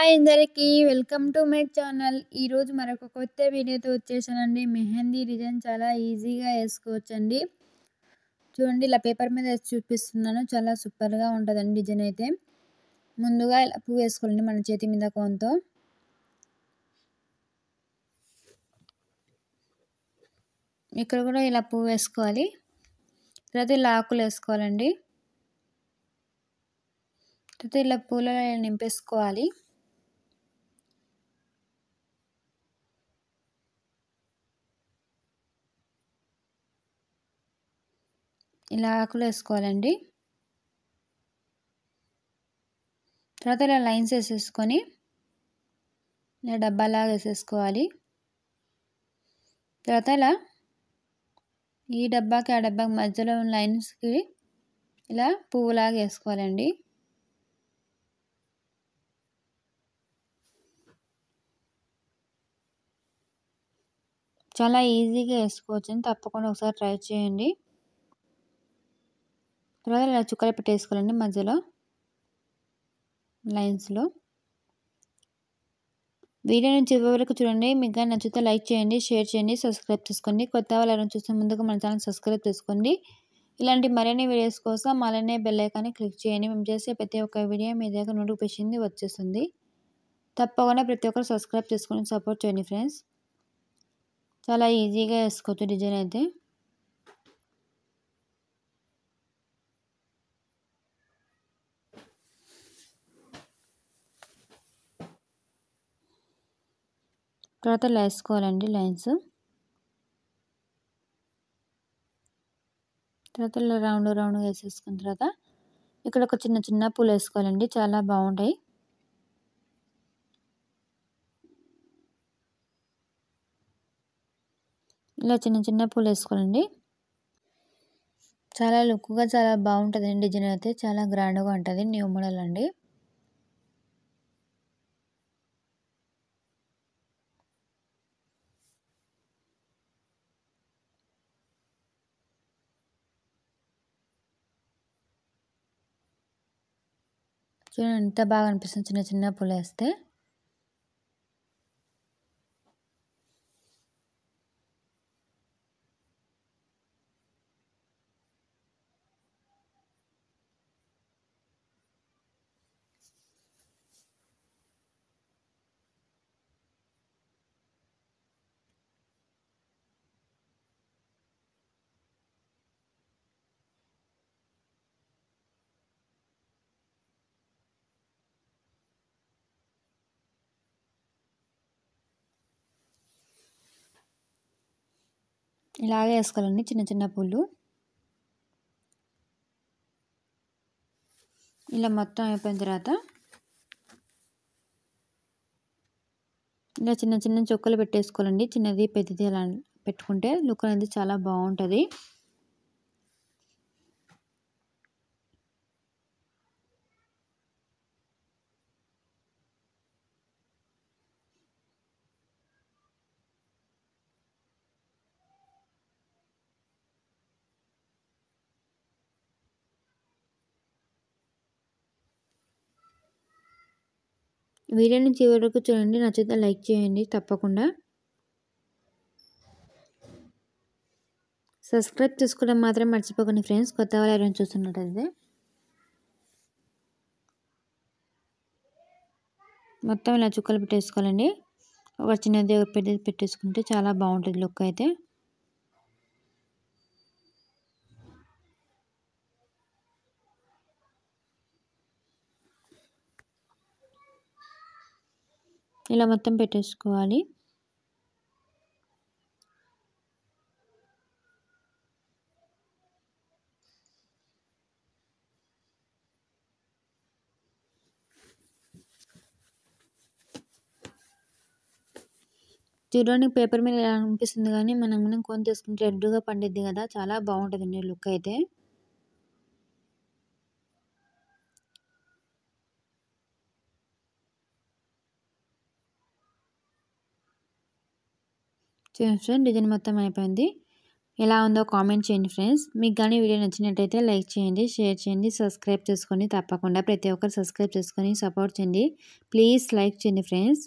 Hi అందరికీ welcome to my channel. ఈరోజు మరొక కొత్త వీడియోతో వచ్చేసానండి. మెహందీ డిజైన్ చాలా ఈజీగా వేసుకోవచ్చండి. చూడండి, ఇలా పేపర్ మీద వేసి చూపిస్తున్నాను. చాలా సూపర్గా ఉంటుందండి డిజైన్ అయితే. ముందుగా ఇలా పువ్వు వేసుకోవాలండి మన చేతి మీద కోన్తో. ఇక్కడ కూడా ఇలా పువ్వు వేసుకోవాలి. తర్వాత ఇలా ఆకులు వేసుకోవాలండి. తర్వాత ఇలా పూలలో నింపేసుకోవాలి. ఇలా ఆకులు వేసుకోవాలండి. తర్వాత ఇలా లైన్స్ వేసేసుకొని ఇలా డబ్బాలాగా వేసేసుకోవాలి. తర్వాత ఇలా ఈ డబ్బాకి ఆ డబ్బాకి మధ్యలో ఉన్న లైన్స్కి ఇలా పువ్వులాగా వేసుకోవాలండి. చాలా ఈజీగా వేసుకోవచ్చండి. తప్పకుండా ఒకసారి ట్రై చేయండి. తర్వాత ఇలా చుక్కలు పెట్టేసుకోవాలండి మధ్యలో లైన్స్లో. వీడియోని చివరి వరకు చూడండి. మీకు నచ్చితే లైక్ చేయండి, షేర్ చేయండి, సబ్స్క్రైబ్ చేసుకోండి. కొత్త వాళ్ళు ఎవరైనా చూస్తే ముందుగా మన ఛానల్ సబ్స్క్రైబ్ చేసుకోండి. ఇలాంటి మరిన్ని వీడియోస్ కోసం అలానే బెల్ ఐకాన్ని క్లిక్ చేయండి. మేము చేసే ప్రతి ఒక్క వీడియో మీ దగ్గర నోటిఫికేషన్ వచ్చేస్తుంది. తప్పకుండా ప్రతి ఒక్కరు సబ్స్క్రైబ్ చేసుకొని సపోర్ట్ చేయండి ఫ్రెండ్స్. చాలా ఈజీగా వేసుకోవచ్చు డిజైన్ అయితే. తర్వాత ఇలా వేసుకోవాలండి లైన్స్. తర్వాత ఇలా రౌండ్గా వేసేసుకున్న తర్వాత ఇక్కడ ఒక చిన్న చిన్న పూలు వేసుకోవాలండి. చాలా బాగుంటాయి. ఇలా చిన్న చిన్న పూలు వేసుకోవాలండి. చాలా లుక్గా చాలా బాగుంటుందండి డిజైన్ అయితే. చాలా గ్రాండ్గా ఉంటుంది. న్యూ మోడల్ అండి. చూడండి ఎంత బాగా అనిపిస్తుంది చిన్న చిన్న పూలు వేస్తే. ఇలాగే వేసుకోవాలండి చిన్న చిన్న పూలు. ఇలా మొత్తం అయిపోయిన తర్వాత ఇలా చిన్న చిన్న చుక్కలు పెట్టేసుకోవాలండి. చిన్నది పెద్దది అలా పెట్టుకుంటే లుక్ అనేది చాలా బాగుంటుంది. వీడియోని చివరి వరకు చూడండి. నచ్చితే లైక్ చేయండి. తప్పకుండా సబ్స్క్రైబ్ చేసుకోవడం మాత్రం మర్చిపోకండి ఫ్రెండ్స్. కొత్త వాళ్ళు ఎవరైనా చూస్తున్నట్టయితే మొత్తం ఇలా చుక్కలు పెట్టేసుకోవాలండి. ఒక చిన్నది ఒక పెద్దది పెట్టేసుకుంటే చాలా బాగుంటుంది లుక్ అయితే. ఇలా మొత్తం పెట్టేసుకోవాలి. చూడడానికి పేపర్ మీద ఇలా అనిపిస్తుంది కానీ మనం కొని తీసుకుంటే రెడ్గా పండిద్ది కదా. చాలా బాగుంటుందండి లుక్ అయితే. చూడండి డిజైన్ మొత్తం అయిపోయింది. ఎలా ఉందో కామెంట్ చేయండి ఫ్రెండ్స్. మీకు కానీ వీడియో నచ్చినట్టయితే లైక్ చేయండి, షేర్ చేయండి, సబ్స్క్రైబ్ చేసుకోండి. తప్పకుండా ప్రతి ఒక్కరు సబ్స్క్రైబ్ చేసుకొని సపోర్ట్ చేయండి. ప్లీజ్ లైక్ చేయండి ఫ్రెండ్స్.